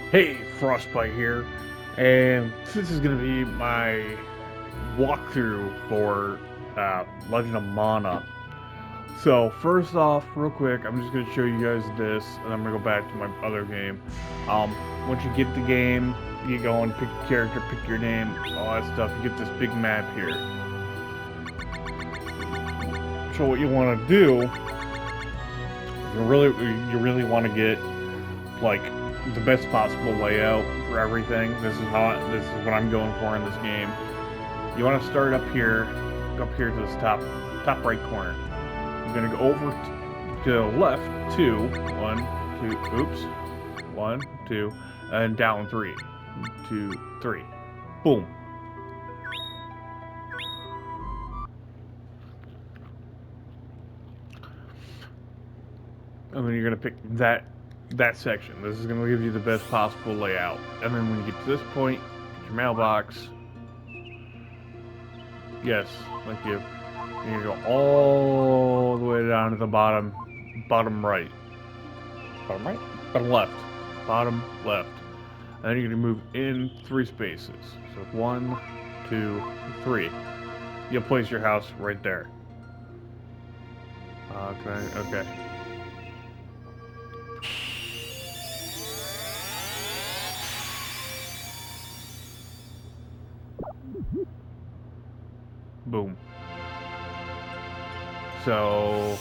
Hey, Frostbite here, and this is gonna be my walkthrough for Legend of Mana. So first off, real quick, I'm just gonna show you guys this, and I'm gonna go back to my other game. Once you get the game, you go and pick your character, pick your name, all that stuff. You get this big map here. So what you want to do, you really want to get like the best possible layout for everything. This is what I'm going for in this game. You want to start up here, go up here to this top right corner. You're gonna go over to the left two, one, two, oops, one, two, and down three, two, three, boom. And then you're gonna pick that section. This is gonna give you the best possible layout. And then when you get to this point, get your mailbox. Yes, thank you. And you go all the way down to the bottom right. Bottom right? Bottom left. Bottom left. And then you're gonna move in 3 spaces. So 1, 2, 3. You'll place your house right there. Okay. Boom. So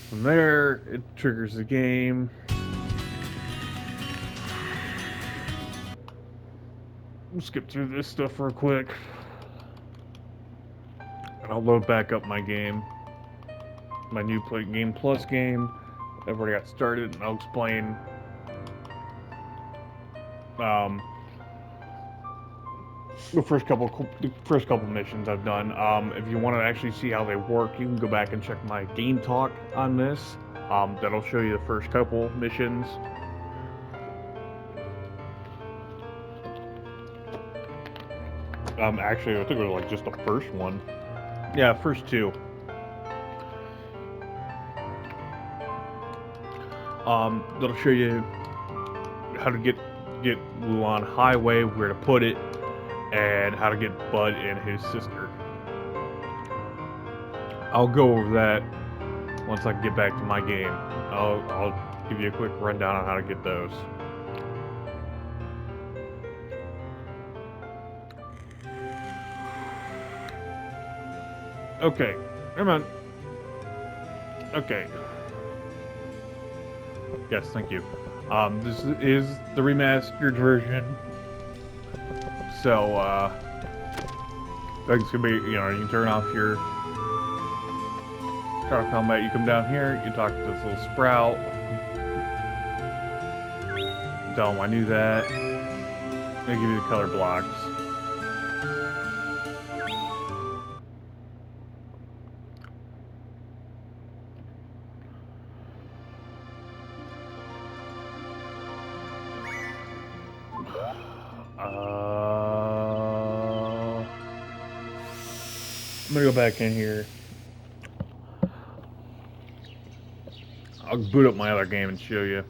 from there, it triggers the game. We'll skip through this stuff real quick. And I'll load back up my game. My new Play Game Plus game. I've already got started, and I'll explain um, the first couple missions I've done. If you want to actually see how they work, you can go back and check my game talk on this. That'll show you the first couple missions. Actually, I think it was like just the first one. Yeah, first two. That'll show you how to get Luan Highway, where to put it, and how to get Bud and his sister. I'll go over that once I get back to my game. I'll give you a quick rundown on how to get those. Okay, come on. Okay. Yes, thank you. This is the remastered version. So, it's gonna be, you can turn off your Tower Combat. You come down here, you talk to this little sprout. Tell them I knew that. They give you the color blocks. I'm gonna go back in here. I'll boot up my other game and show you.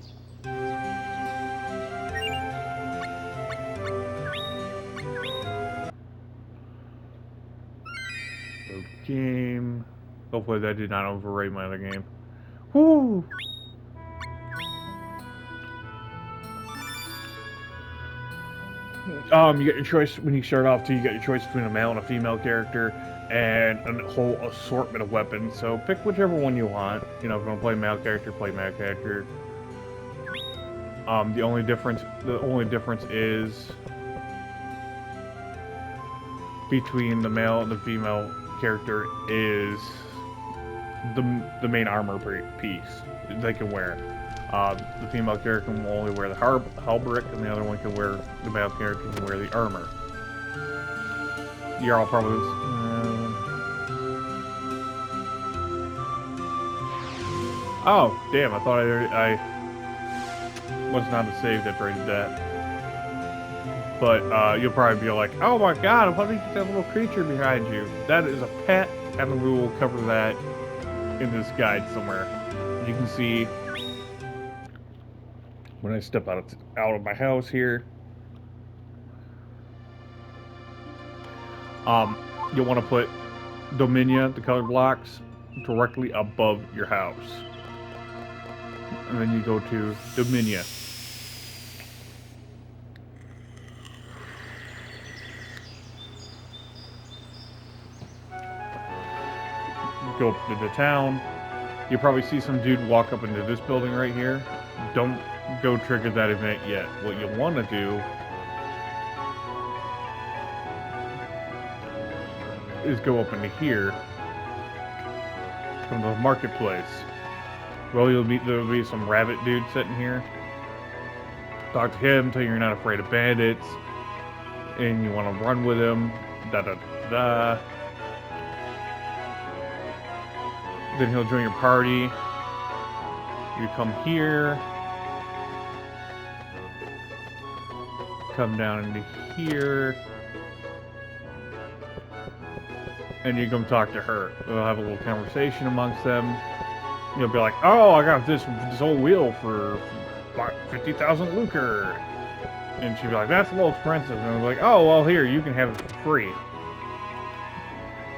Game. Hopefully that did not overrate my other game. Woo! You get your choice when you start off too. You get your choice between a male and a female character, and a whole assortment of weapons. So pick whichever one you want. If you want to play male character, play male character. The only difference is between the male and the female character is the main armor piece they can wear. The female character can only wear the halberd, and the other one can wear, the male character can wear the armor. You're all probably... oh, damn, I thought I was not saved after I did that. But you'll probably be like, oh my god, what did that little creature behind you? That is a pet, and we will cover that in this guide somewhere. You can see When I step out of my house here, you'll want to put Dominia, the color blocks, directly above your house. And then you go to Dominia. Go up to the town. You'll probably see some dude walk up into this building right here. Don't go trigger that event yet. What you want to do is go up into here, come to the marketplace. Well, there'll be some rabbit dude sitting here. Talk to him, tell you you're not afraid of bandits, and you want to run with him. Da da da. Then he'll join your party. You come here, come down into here, and you come talk to her. We'll have a little conversation amongst them. You'll be like, "Oh, I got this old wheel for 50,000 lucre," and she'll be like, "That's a little expensive." And I'm like, "Oh, well, here, you can have it for free."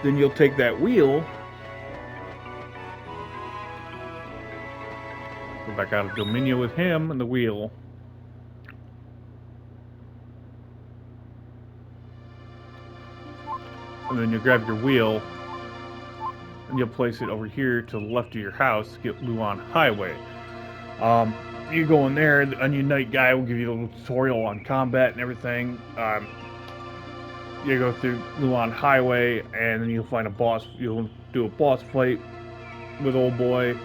Then you'll take that wheel, go back out of Dominia with him and the wheel. And then you grab your wheel and you'll place it over here to the left of your house to get Luan Highway. You go in there, the Onion Knight guy will give you a little tutorial on combat and everything. You go through Luan Highway and then you'll find a boss. You'll do a boss fight with old boy.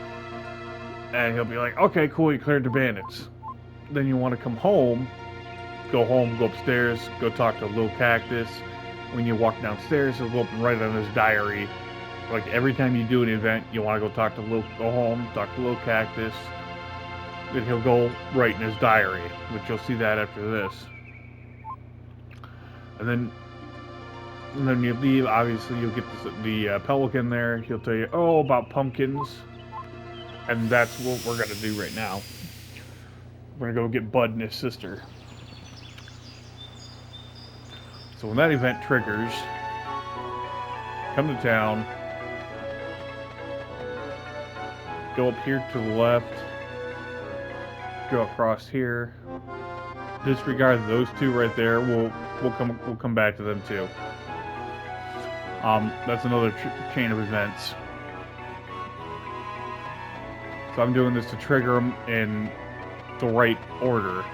And he'll be like, "Okay, cool, you cleared the bandits." Then you want to come home, go upstairs, go talk to Lil Cactus. When you walk downstairs, he'll go up and write on his diary. Like, every time you do an event, you want to go home, talk to Lil Cactus. Then he'll go write in his diary, which you'll see that after this. And then you leave, obviously you'll get the Pelican there. He'll tell you, "Oh, about pumpkins." And that's what we're gonna do right now. We're gonna go get Bud and his sister. So when that event triggers, come to town, go up here to the left, go across here, disregard those two right there. We'll come back to them too. That's another chain of events. So I'm doing this to trigger them in the right order,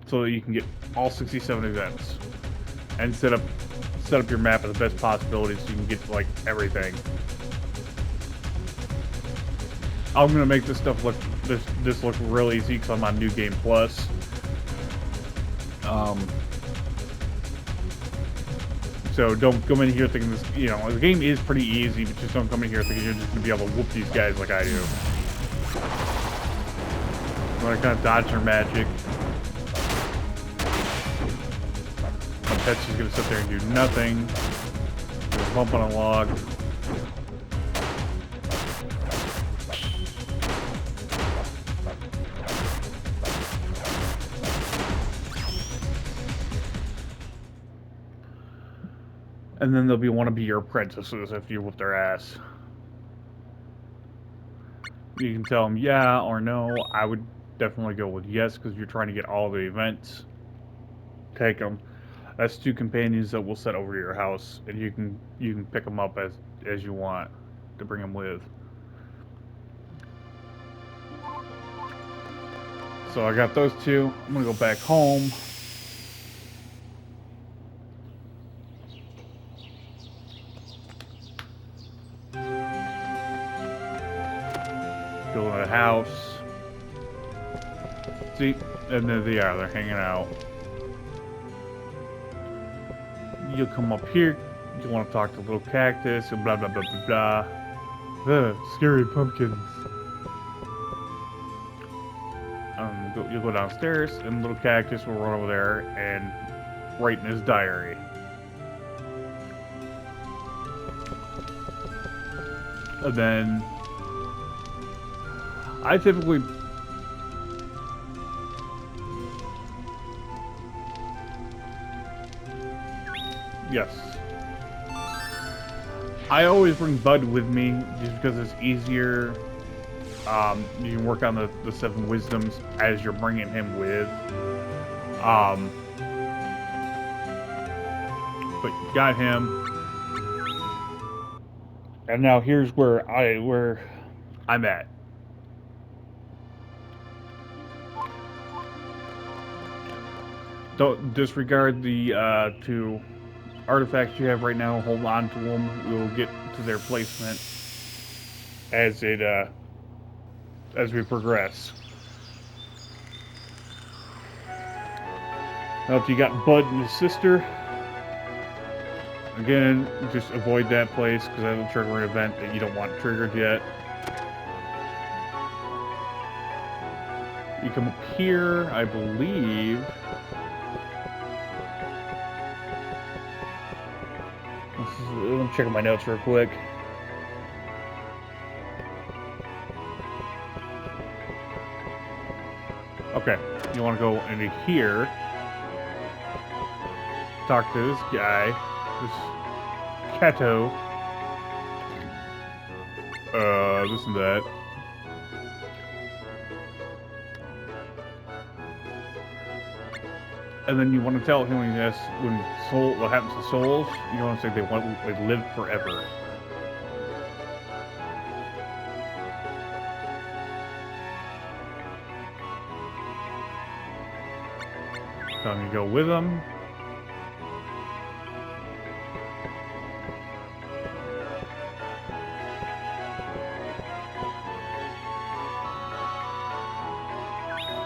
so that you can get all 67 events, and set up your map at the best possibilities so you can get like everything. I'm gonna make this stuff look real easy because I'm on New Game Plus. So don't come in here thinking this, the game is pretty easy, but just don't come in here thinking you're just gonna be able to whoop these guys like I do. You wanna kind of dodge their magic. My pet's just gonna sit there and do nothing. Just bump on a log. And then they'll want to be your apprentices if you whoop their ass. You can tell them yeah or no. I would definitely go with yes because you're trying to get all the events. Take them. That's 2 companions that we'll set over to your house, and you can pick them up as you want to bring them with. So I got those 2. I'm gonna go back home. Go to the house. See, and there they are. They're hanging out. You'll come up here. You want to talk to Little Cactus and blah blah blah blah blah. Scary pumpkins. You'll go downstairs, and Little Cactus will run over there and write in his diary. And then I typically Yes. I always bring Bud with me just because it's easier. You can work on the 7 wisdoms as you're bringing him with. But got him. And now here's where I'm at. Don't disregard the 2 artifacts you have right now. Hold on to them. We'll get to their placement as we progress. Now, if you got Bud and his sister, again, just avoid that place because that'll trigger an event that you don't want triggered yet. You come up here, I believe. Let me check my notes real quick. Okay, you want to go into here. Talk to this guy, this Kato. This and that. And then you want to tell him what happens to souls. You want to say they live forever. So I'm gonna go with them.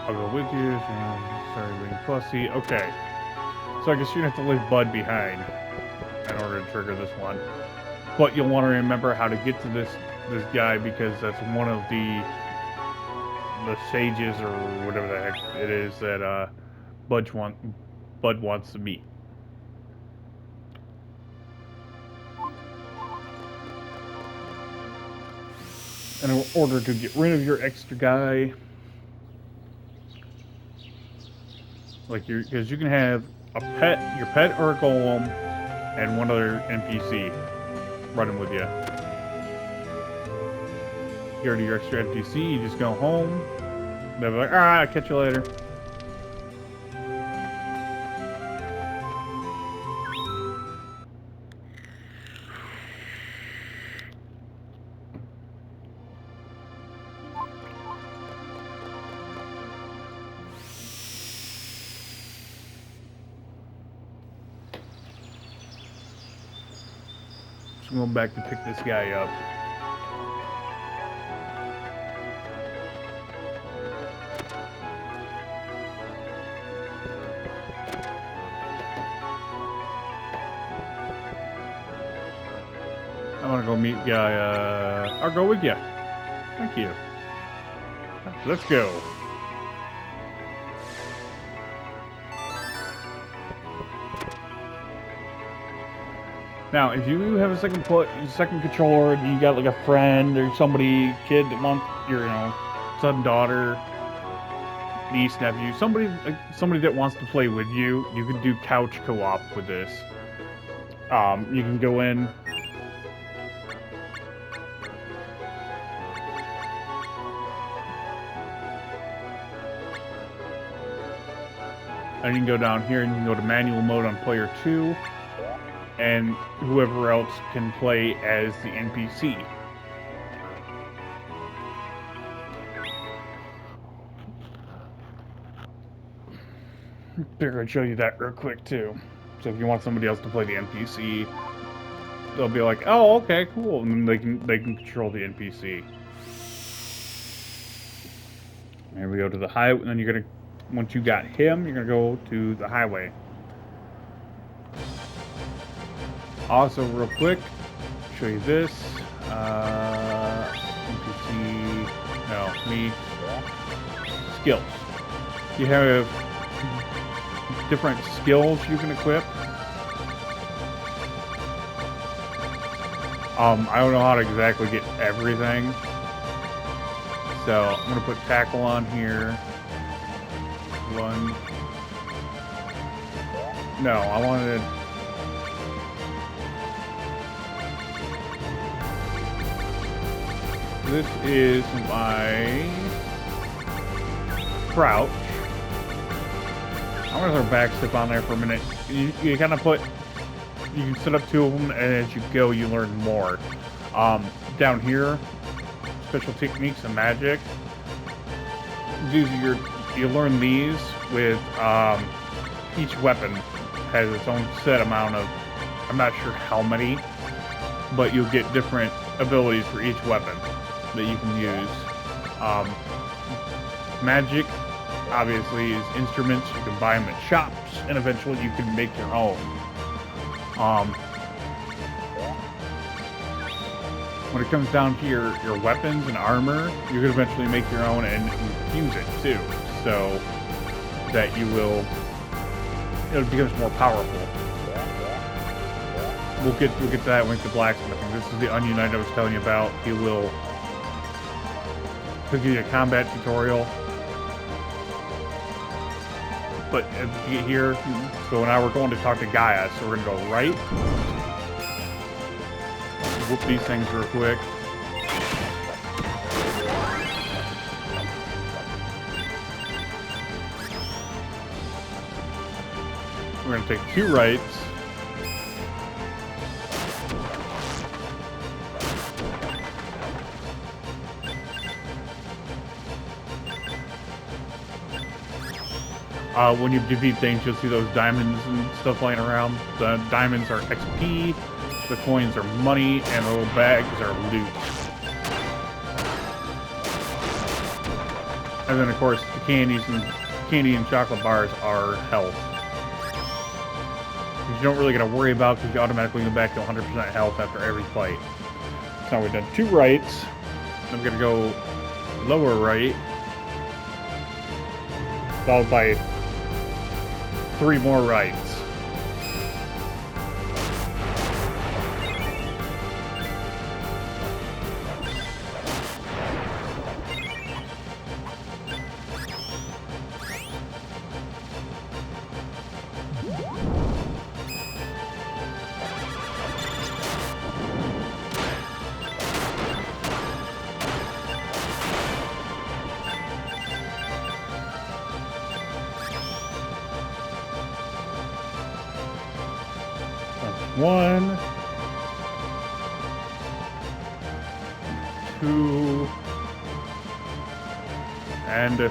I'll go with you. Sorry, being fussy. Okay. So I guess you're gonna have to leave Bud behind in order to trigger this one. But you'll want to remember how to get to this guy because that's one of the sages or whatever the heck it is that Bud wants to meet. And in order to get rid of your extra guy, because you can have your pet or a golem, and one other NPC running with you. Get rid of your extra NPC, you just go home. They'll be like, alright, I'll catch you later. I'm going back to pick this guy up. I want to go meet guy. I'll go with you. Thank you. Let's go. Now, if you have a second controller, and you got like a friend or kid that wants your, son, daughter, niece, nephew, somebody that wants to play with you, you can do couch co-op with this. You can go in. And you can go down here and you can go to manual mode on player 2. And whoever else can play as the NPC. Figure I'd show you that real quick too. So if you want somebody else to play the NPC, they'll be like, "Oh, okay, cool," and then they can control the NPC. Here we go to the highway, and then once you got him, you're gonna go to the highway. Also, real quick, show you this. NPC, skills. You have different skills you can equip. I don't know how to exactly get everything. So, I'm going to put tackle on here. One. No, I wanted This is my crouch. I'm gonna throw backstep on there for a minute. You kind of put, you can set up 2 of them, and as you go, you learn more. Down here, special techniques and magic. You learn these with each weapon has its own set amount of, I'm not sure how many, but you'll get different abilities for each weapon that you can use. Magic, obviously, is instruments. You can buy them at shops, and eventually you can make your own. When it comes down to your weapons and armor, you can eventually make your own and infuse it too, so that it becomes more powerful. We'll get to that when we get to blacksmithing. This is the Onion Knight I was telling you about. He'll give you a combat tutorial. But as you get here, so now we're going to talk to Gaia. So we're gonna go right. Whoop these things real quick. We're gonna take 2 rights. When you defeat things, you'll see those diamonds and stuff lying around. The diamonds are XP, the coins are money, and the little bags are loot. And then, of course, the candy and chocolate bars are health. Which you don't really gotta worry about because you automatically go back to 100% health after every fight. So now we've done 2 rights. I'm gonna go lower right, followed by 3 more rights. One, 2, and 3.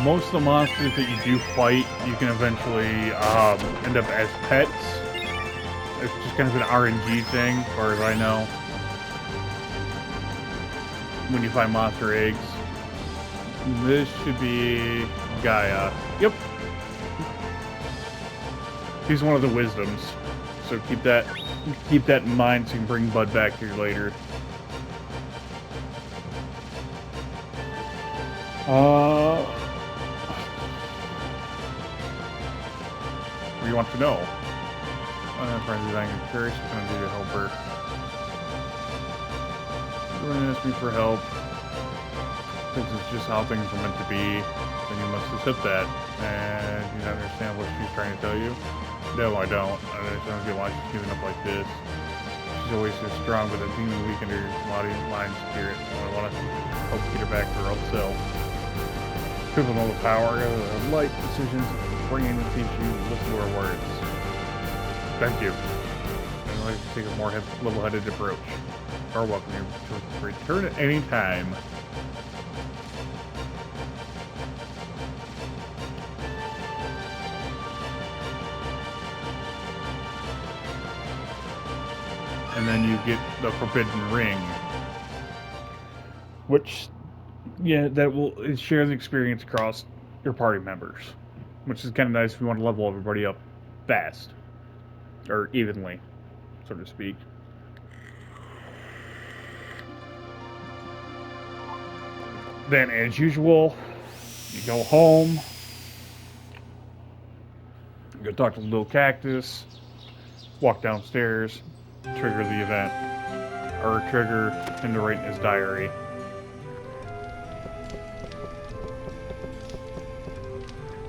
Most of the monsters that you do fight, you can eventually end up as pets. It's just kind of an RNG thing, as far as I know. When you find monster eggs. This should be Gaia. Yep. He's one of the wisdoms. So keep that in mind so you can bring Bud back here later. What do you want to know? Friends, I'm curious. I'm going to do to help her. You're going to ask me for help. Since it's just how things are meant to be, then you must accept that. And you don't understand what she's trying to tell you? No, I don't. I don't get why she's giving up like this. She's always so strong, but the demon weakened her body, mind, spirit. I want to help get her back to her old self. People know the power of light decisions, bringing to teach you, listen to our words. Thank you. I'd like to take a more level-headed approach. Or welcome you to return at any time. And then you get the Forbidden Ring, which, yeah, that will share the experience across your party members, which is kind of nice if you want to level everybody up fast, or evenly, so to speak. Then, as usual, you go home, Go talk to the little cactus. Walk downstairs. Trigger the event. Or trigger him to write in his diary.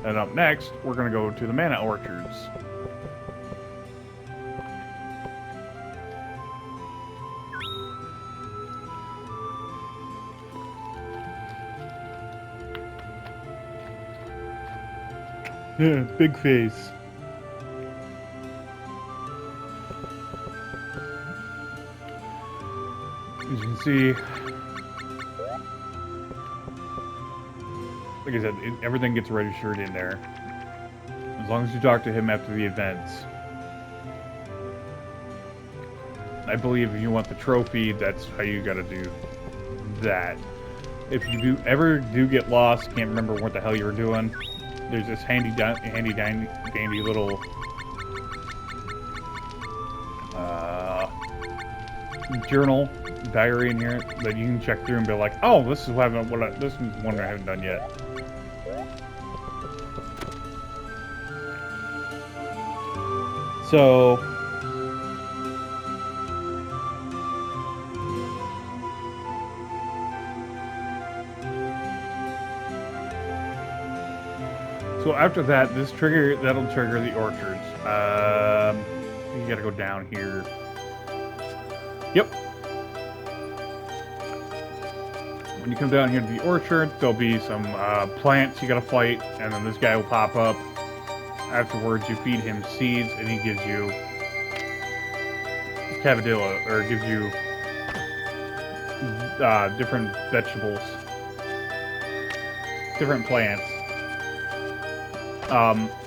And up next, we're going to go to the Mana Orchards. Yeah, big face. As you can see, like I said, everything gets registered in there. As long as you talk to him after the events. I believe if you want the trophy, that's how you gotta do that. If you ever get lost, can't remember what the hell you were doing, there's this handy dandy little journal, diary in here that you can check through and be like, oh, this is this is one I haven't done yet. So after that, that'll trigger the orchards. You gotta go down here. Yep. When you come down here to the orchard, there'll be some plants you gotta fight, and then this guy will pop up. Afterwards, you feed him seeds, and he gives you cavadilla, or gives you different vegetables, different plants.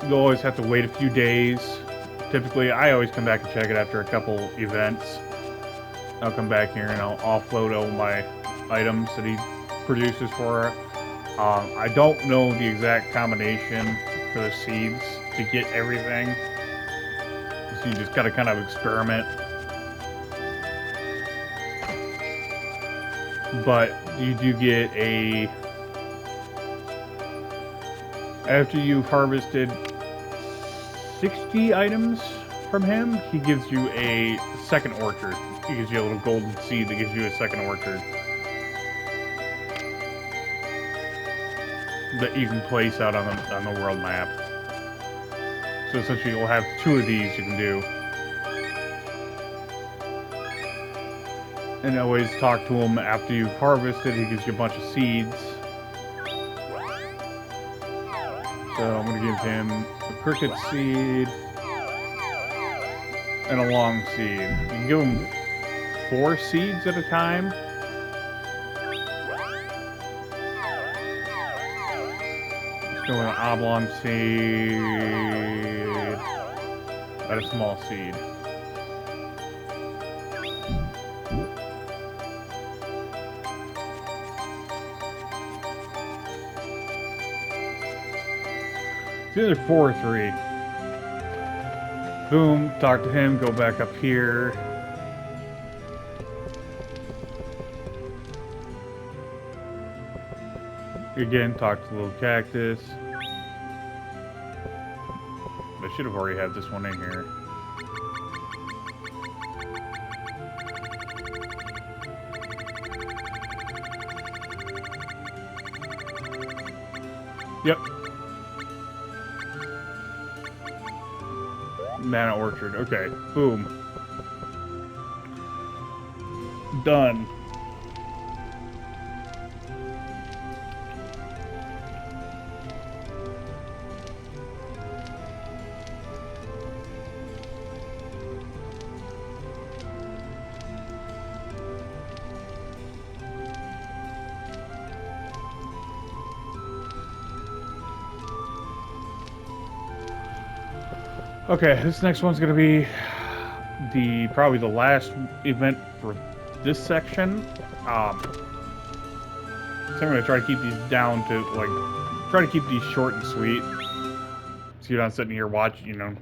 You'll always have to wait a few days. Typically, I always come back and check it after a couple events. I'll come back here and I'll offload all my items that he produces for her. I don't know the exact combination for the seeds to get everything. So you just gotta kind of experiment. But you do get a... After you've harvested 60 items from him, he gives you a second orchard. He gives you a little golden seed that gives you a second orchard that you can place out on the world map. So essentially you'll have 2 of these you can do. And always talk to him after you've harvested. He gives you a bunch of seeds. So I'm going to give him a cricket seed and a long seed. You can give him 4 seeds at a time. Let's go with an oblong seed and a small seed. It's either 4 or 3. Boom, talk to him, go back up here. Again, talk to the little cactus. I should have already had this one in here. Yep. Mana Orchard. Okay. Boom. Done. Okay, this next one's gonna be probably the last event for this section. So I'm gonna try to keep these down to try to keep these short and sweet. So you're not sitting here watching,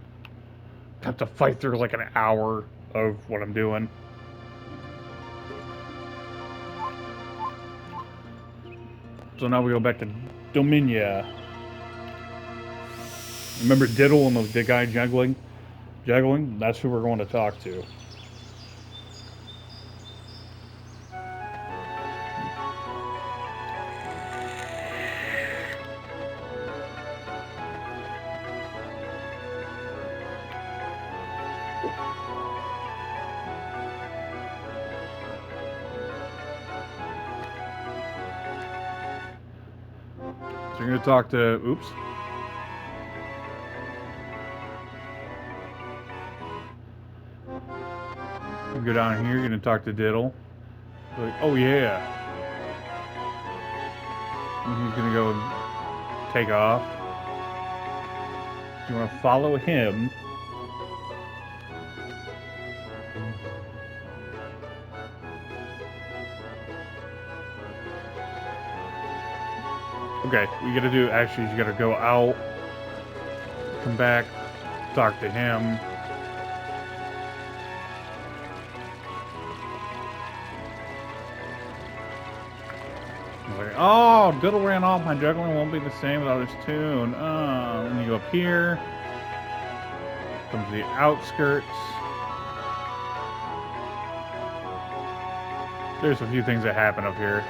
have to fight through like an hour of what I'm doing. So now we go back to Dominia. Remember Diddle and the guy juggling? Juggling? That's who we're going to talk to. So you're going to talk to... Oops. You go down here, you're going to talk to Diddle. Like, oh yeah. And he's going to go take off. You want to follow him. Okay, we gotta do, actually, you gotta go out, come back, talk to him. Like, oh, Diddle ran off, my juggling won't be the same without his tune. Then you go up here, come to the outskirts. There's a few things that happen up here.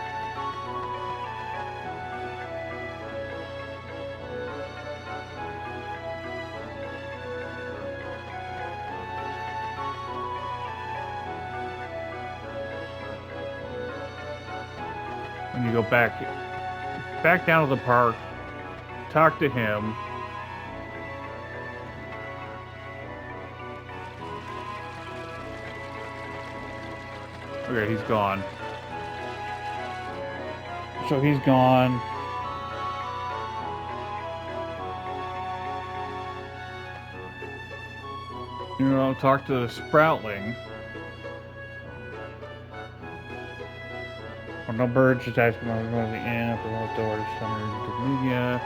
And you go back down to the park, talk to him. Okay, he's gone. So he's gone. You know, talk to the Sproutling. Oh, no birds attached to the inn. Up the doors, summer into media.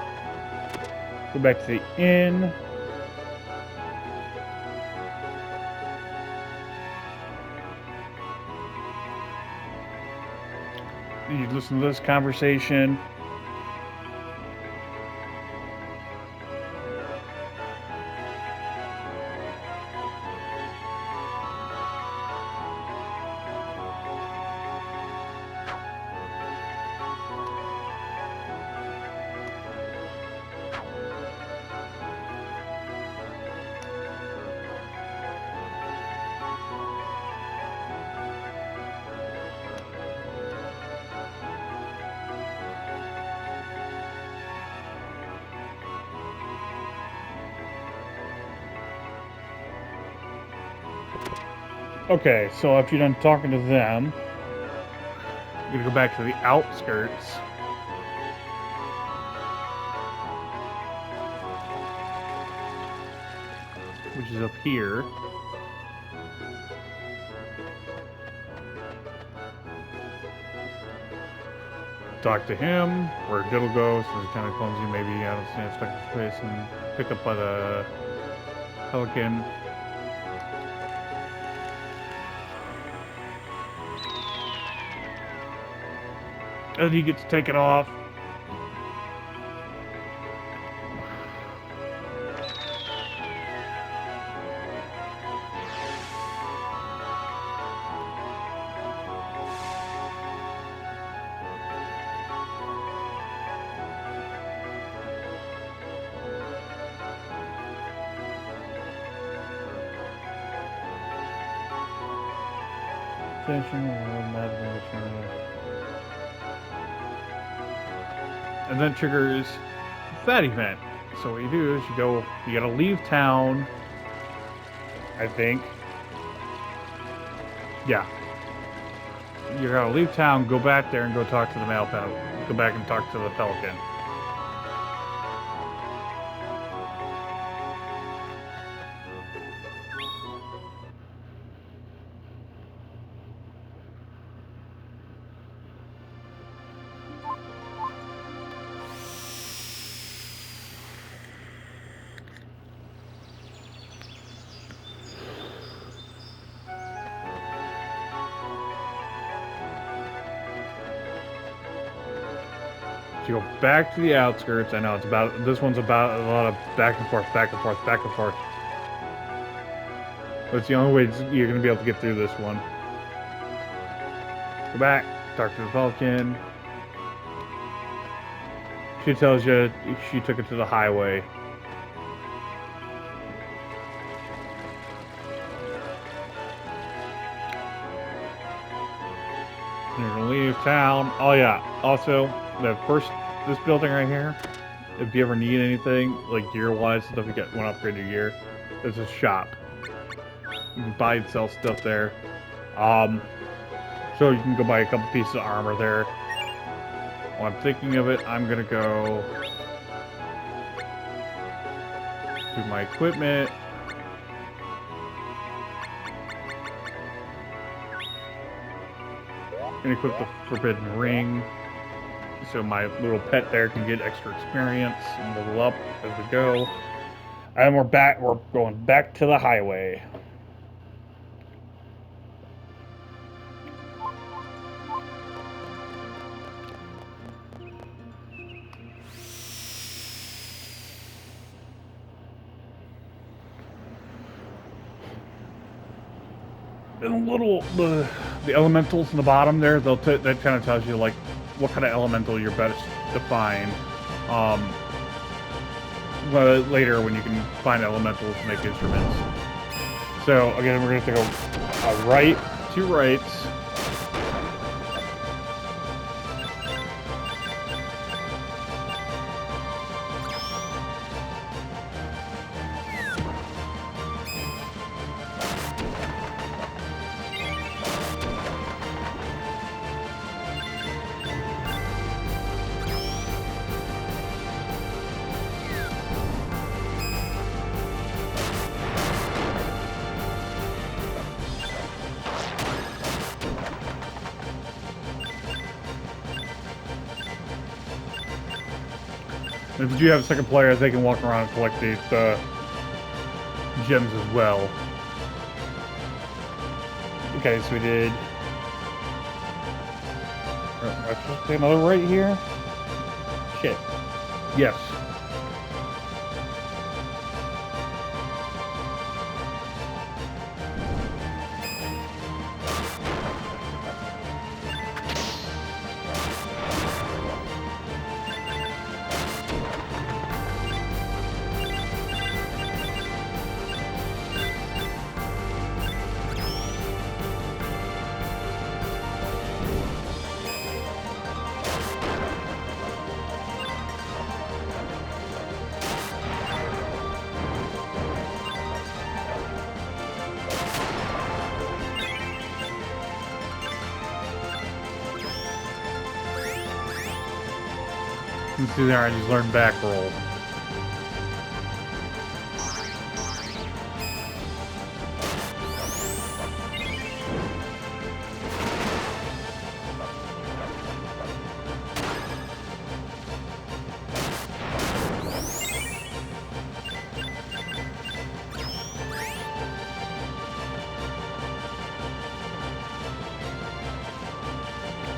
Go back to the inn. You listen to this conversation. Okay, so after you're done talking to them, you're gonna go back to the outskirts. Which is up here. Talk to him, where Diddle goes, is kind of clumsy, maybe, I don't stand stuck in space, and picked up by the Pelican. And he gets taken off. And then triggers that event. So what you do is you gotta leave town, I think. Yeah. You gotta leave town, go back there and go talk to the male pelican. Go back and talk to the pelican. So you go back to the outskirts. I know it's about, this one's about a lot of back and forth, back and forth, back and forth. That's the only way you're going to be able to get through this one. Go back, talk to the Vulcan. She tells you she took it to the highway. You're gonna leave town. Oh yeah. Also, this building right here. If you ever need anything, like gear-wise stuff, you want to upgrade your gear. There's a shop. You can buy and sell stuff there. So you can go buy a couple pieces of armor there. While I'm thinking of it, I'm gonna go do my equipment. And equip the Forbidden Ring, so my little pet there can get extra experience and level up as we go. And we're going back to the highway. And the elementals in the bottom there, that kind of tells you like what kind of elemental you're best to find. Later when you can find elementals to make instruments. So again, we're gonna take a right, 2 rights. If you do have a second player, they can walk around and collect these gems as well. Okay, so we did. Am I supposed to take another right here? Shit. Yes. You can see there, I just learned back roll.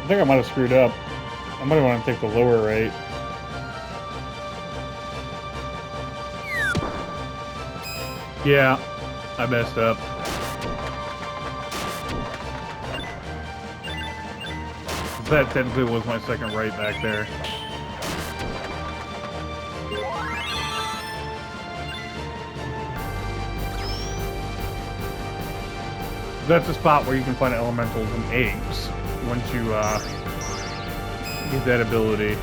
I think I might have screwed up. I might want to take the lower right. Yeah, I messed up. That technically was my second right back there. That's a spot where you can find elementals and eggs once you get that ability.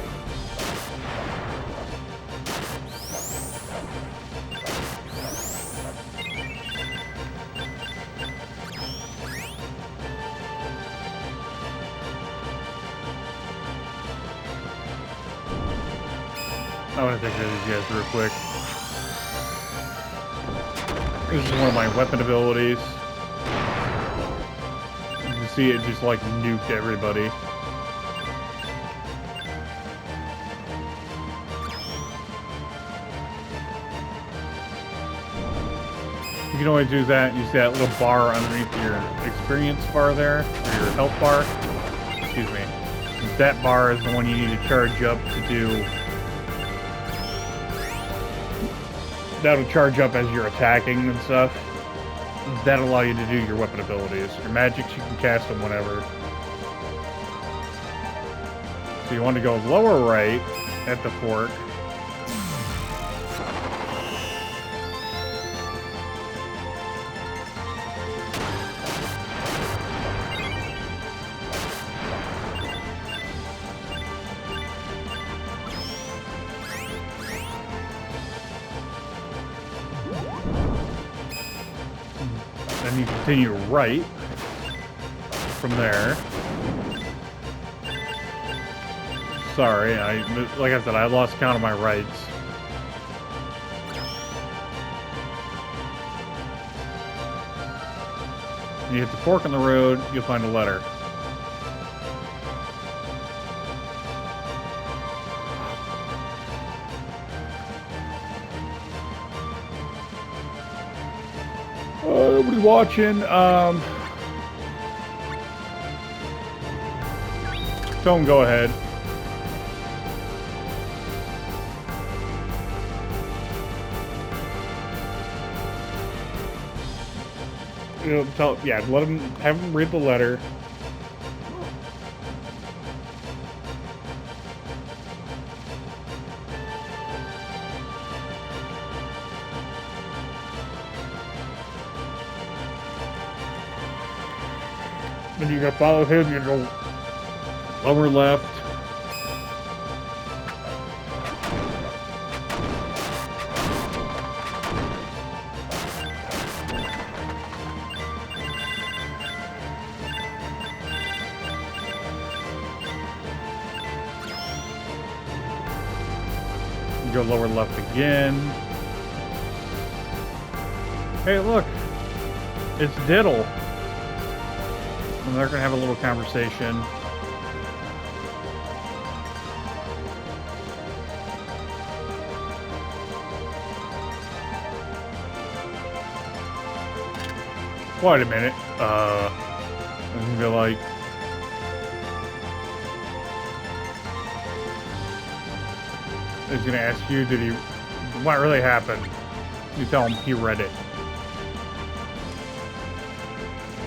I want to take care of these guys real quick. This is one of my weapon abilities. You can see it just like nuked everybody. You can always do that. You see that little bar underneath your experience bar there, or your health bar. Excuse me. That bar is the one you need to charge up to do. That'll charge up as you're attacking and stuff. That'll allow you to do your weapon abilities. Your magics, you can cast them whenever. So you want to go lower right at the fork. Then you continue right from there. Sorry, like I said, I lost count of my rights. You hit the fork in the road, you'll find a letter. Nobody's watching. Tone, go ahead. You know, let him have him read the letter. Then you're gonna follow him. You go lower left. Go lower left again. Hey, look. It's Diddle. And they're gonna have a little conversation. Wait a minute. I'm gonna be like, he's gonna ask you, what really happened? You tell him he read it.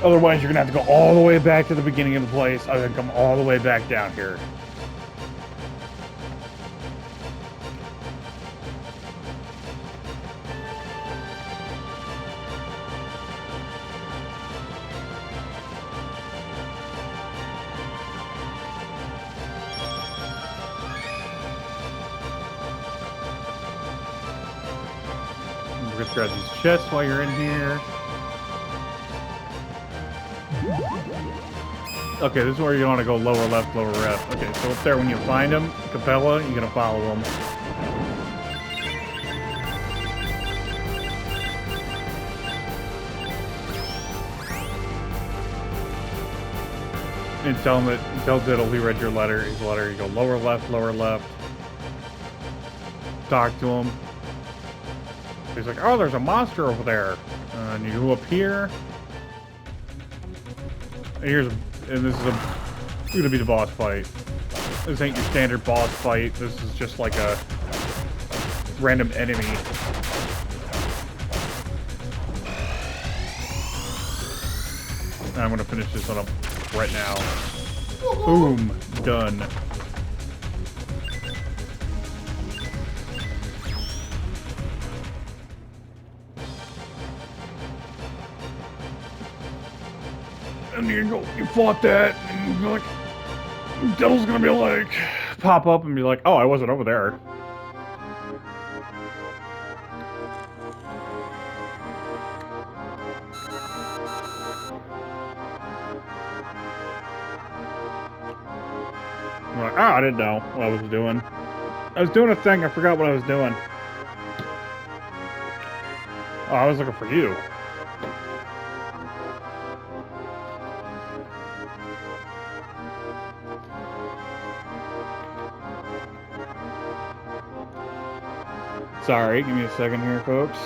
Otherwise, you're gonna have to go all the way back to the beginning of the place. I'm gonna come all the way back down here. We're gonna grab these chests while you're in here. Okay, this is where you want to go lower left, lower left. Okay, so up there when you find him, Capella, you're gonna follow him. And tell Diddle he read your letter, his letter. You go lower left, lower left. Talk to him. He's like, oh, there's a monster over there. And you go up here. And this is gonna be the boss fight. This ain't your standard boss fight. This is just like a random enemy. And I'm gonna finish this one up right now. Boom, done. And you fought that, and you're like, Diddle's gonna be like, pop up and be like, oh, I wasn't over there. I'm like, I didn't know what I was doing. I was doing a thing, I forgot what I was doing. Oh, I was looking for you. Sorry, give me a second here, folks.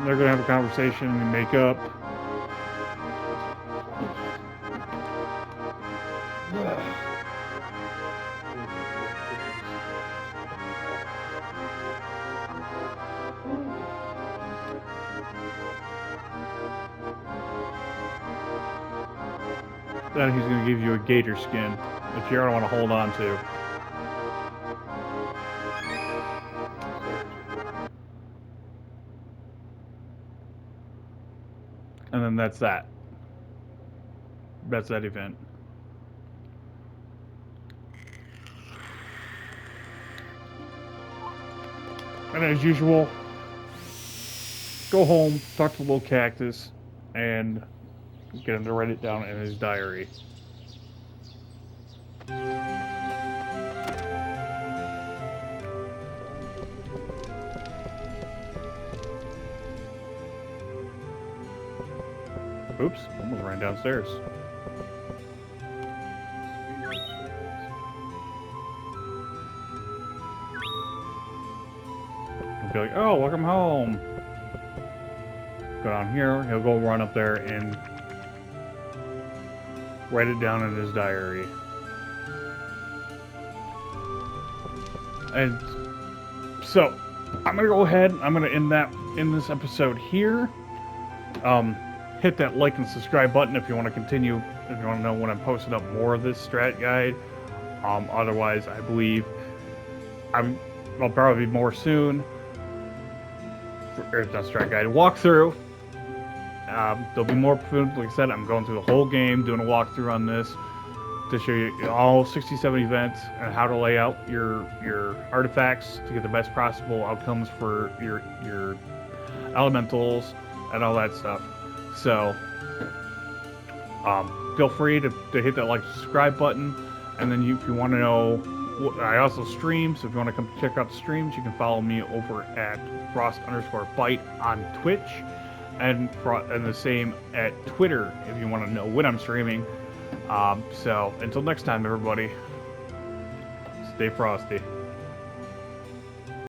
they're gonna have a conversation and make up. Then he's gonna give you a gator skin, which you're gonna want to hold on to. And then that's that. That's that event. And as usual, go home, talk to the little cactus, and get him to write it down in his diary. Oops, almost ran downstairs. He'll be like, oh, welcome home. Go down here, he'll go run up there and write it down in his diary. And so, I'm gonna go ahead, I'm gonna end this episode here. Hit that like and subscribe button if you want to continue, if you want to know when I'm posting up more of this strat guide. Otherwise, I believe I'll probably be more soon. Not strat guide, walkthrough. There'll be more, like I said, I'm going through the whole game, doing a walkthrough on this to show you all 67 events and how to lay out your artifacts to get the best possible outcomes for your elementals and all that stuff. So, feel free to hit that like, subscribe button, and then if you want to know, I also stream, so if you want to come check out the streams, you can follow me over at Frost_Bite on Twitch, and the same at Twitter if you want to know when I'm streaming. So, until next time, everybody, stay frosty.